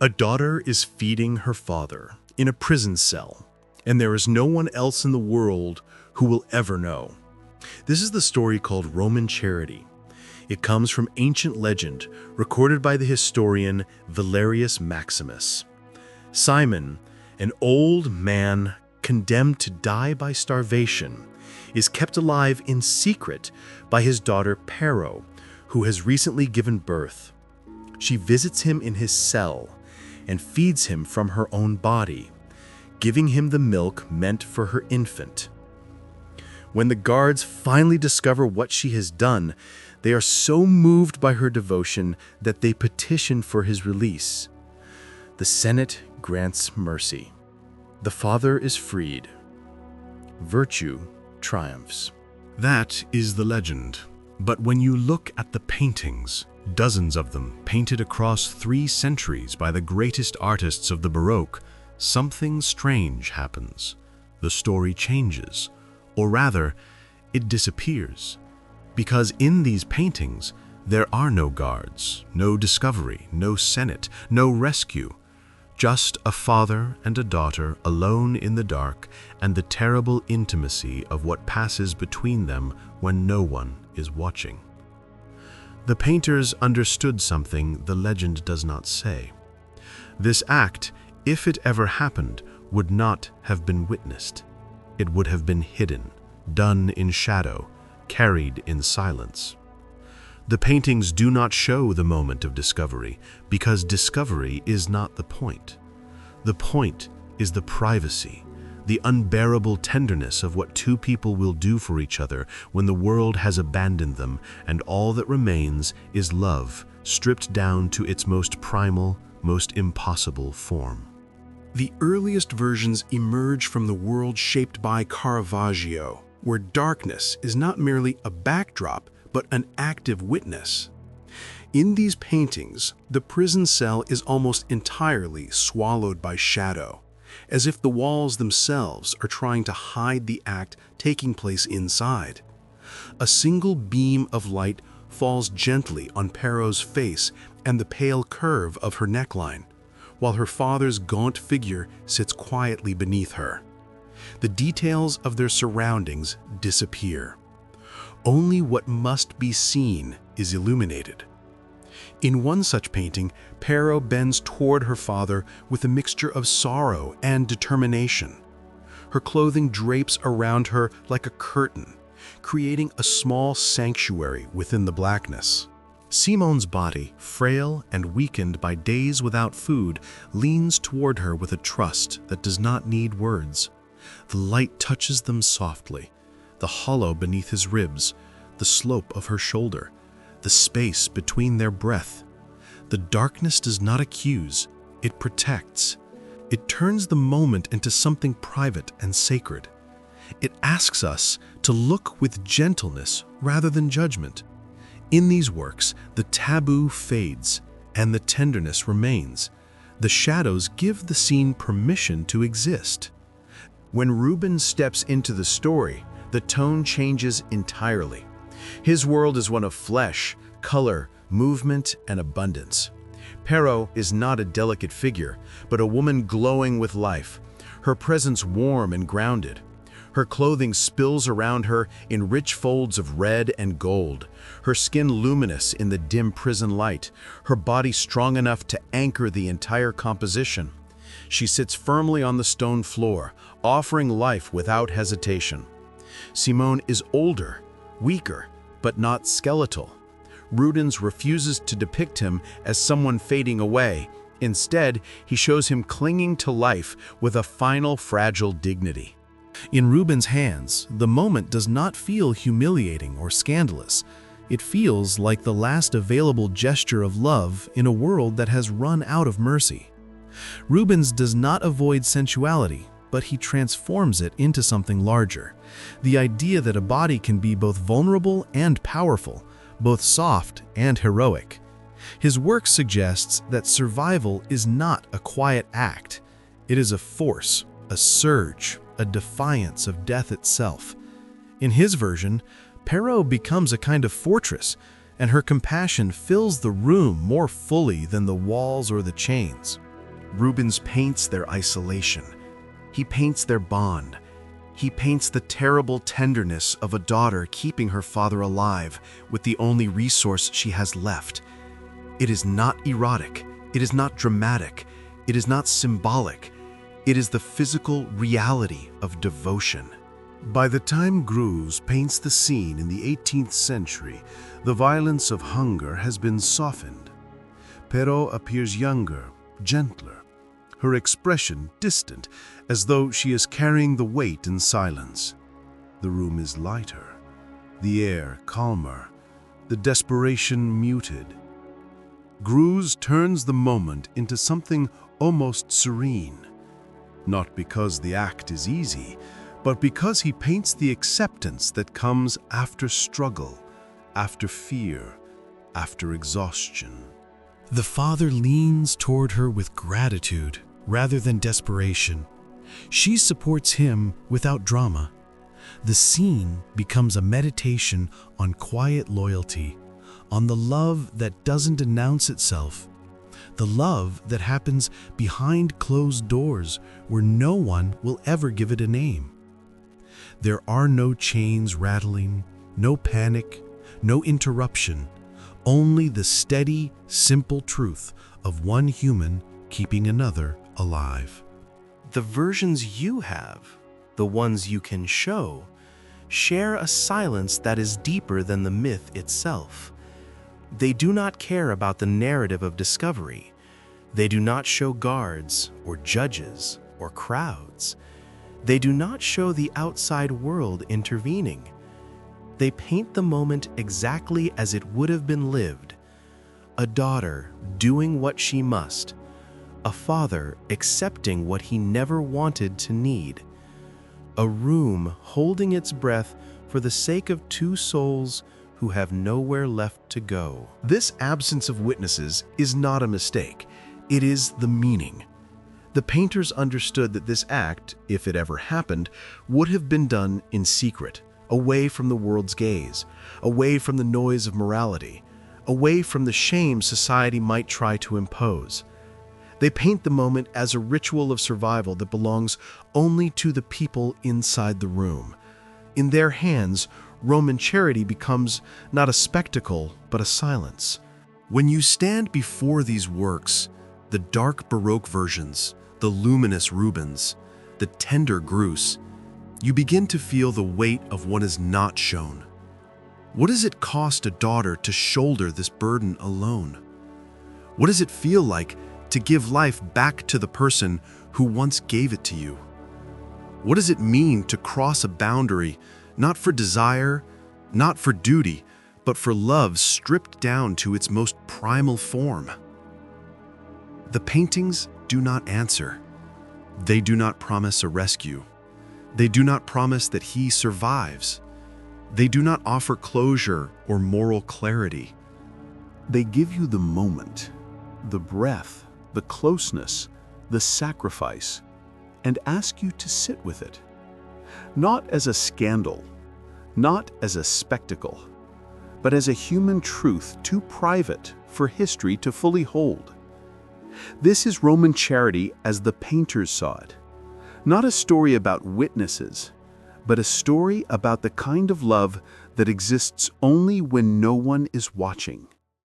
A daughter is feeding her father in a prison cell, and there is no one else in the world who will ever know. This is the story called Roman Charity. It comes from ancient legend recorded by the historian Valerius Maximus. Simon, an old man condemned to die by starvation, is kept alive in secret by his daughter Pero, who has recently given birth. She visits him in his cell and feeds him from her own body, giving him the milk meant for her infant. When the guards finally discover what she has done, they are so moved by her devotion that they petition for his release. The Senate grants mercy. The father is freed. Virtue triumphs. That is the legend. But when you look at the paintings, dozens of them painted across 3 centuries by the greatest artists of the Baroque, something strange happens. The story changes, or rather, it disappears. Because in these paintings, there are no guards, no discovery, no senate, no rescue. Just a father and a daughter alone in the dark and the terrible intimacy of what passes between them when no one is watching. The painters understood something the legend does not say. This act, if it ever happened, would not have been witnessed. It would have been hidden, done in shadow, carried in silence. The paintings do not show the moment of discovery, because discovery is not the point. The point is the privacy, the unbearable tenderness of what 2 people will do for each other when the world has abandoned them and all that remains is love, stripped down to its most primal, most impossible form. The earliest versions emerge from the world shaped by Caravaggio, where darkness is not merely a backdrop, but an active witness. In these paintings, the prison cell is almost entirely swallowed by shadow, as if the walls themselves are trying to hide the act taking place inside. A single beam of light falls gently on Pero's face and the pale curve of her neckline, while her father's gaunt figure sits quietly beneath her. The details of their surroundings disappear. Only what must be seen is illuminated. In one such painting, Pero bends toward her father with a mixture of sorrow and determination. Her clothing drapes around her like a curtain, creating a small sanctuary within the blackness. Simone's body, frail and weakened by days without food, leans toward her with a trust that does not need words. The light touches them softly, the hollow beneath his ribs, the slope of her shoulder, the space between their breath. The darkness does not accuse, it protects. It turns the moment into something private and sacred. It asks us to look with gentleness rather than judgment. In these works, the taboo fades and the tenderness remains. The shadows give the scene permission to exist. When Rubens steps into the story, the tone changes entirely. His world is one of flesh, color, movement, and abundance. Pero is not a delicate figure, but a woman glowing with life, her presence warm and grounded. Her clothing spills around her in rich folds of red and gold, her skin luminous in the dim prison light, her body strong enough to anchor the entire composition. She sits firmly on the stone floor, offering life without hesitation. Simone is older, weaker, but not skeletal. Rubens refuses to depict him as someone fading away. Instead, he shows him clinging to life with a final fragile dignity. In Rubens' hands, the moment does not feel humiliating or scandalous. It feels like the last available gesture of love in a world that has run out of mercy. Rubens does not avoid sensuality, but he transforms it into something larger. The idea that a body can be both vulnerable and powerful, both soft and heroic. His work suggests that survival is not a quiet act. It is a force, a surge, a defiance of death itself. In his version, Pero becomes a kind of fortress, and her compassion fills the room more fully than the walls or the chains. Rubens paints their isolation. He paints their bond. He paints the terrible tenderness of a daughter keeping her father alive with the only resource she has left. It is not erotic. It is not dramatic. It is not symbolic. It is the physical reality of devotion. By the time Greuze paints the scene in the 18th century, the violence of hunger has been softened. Perrault appears younger, gentler, her expression distant, as though she is carrying the weight in silence. The room is lighter, the air calmer, the desperation muted. Greuze turns the moment into something almost serene, not because the act is easy, but because he paints the acceptance that comes after struggle, after fear, after exhaustion. The father leans toward her with gratitude rather than desperation. She supports him without drama. The scene becomes a meditation on quiet loyalty, on the love that doesn't announce itself, the love that happens behind closed doors where no one will ever give it a name. There are no chains rattling, no panic, no interruption, only the steady, simple truth of one human keeping another alive. The versions you have, the ones you can show, share a silence that is deeper than the myth itself. They do not care about the narrative of discovery. They do not show guards or judges or crowds. They do not show the outside world intervening. They paint the moment exactly as it would have been lived. A daughter doing what she must. A father accepting what he never wanted to need. A room holding its breath for the sake of two souls who have nowhere left to go. This absence of witnesses is not a mistake. It is the meaning. The painters understood that this act, if it ever happened, would have been done in secret, away from the world's gaze, away from the noise of morality, away from the shame society might try to impose. They paint the moment as a ritual of survival that belongs only to the people inside the room. In their hands, Roman charity becomes not a spectacle, but a silence. When you stand before these works, the dark Baroque versions, the luminous Rubens, the tender Greuze, you begin to feel the weight of what is not shown. What does it cost a daughter to shoulder this burden alone? What does it feel like to give life back to the person who once gave it to you? What does it mean to cross a boundary, not for desire, not for duty, but for love stripped down to its most primal form? The paintings do not answer. They do not promise a rescue. They do not promise that he survives. They do not offer closure or moral clarity. They give you the moment, the breath, the closeness, the sacrifice, and ask you to sit with it. Not as a scandal, not as a spectacle, but as a human truth too private for history to fully hold. This is Roman charity as the painters saw it. Not a story about witnesses, but a story about the kind of love that exists only when no one is watching.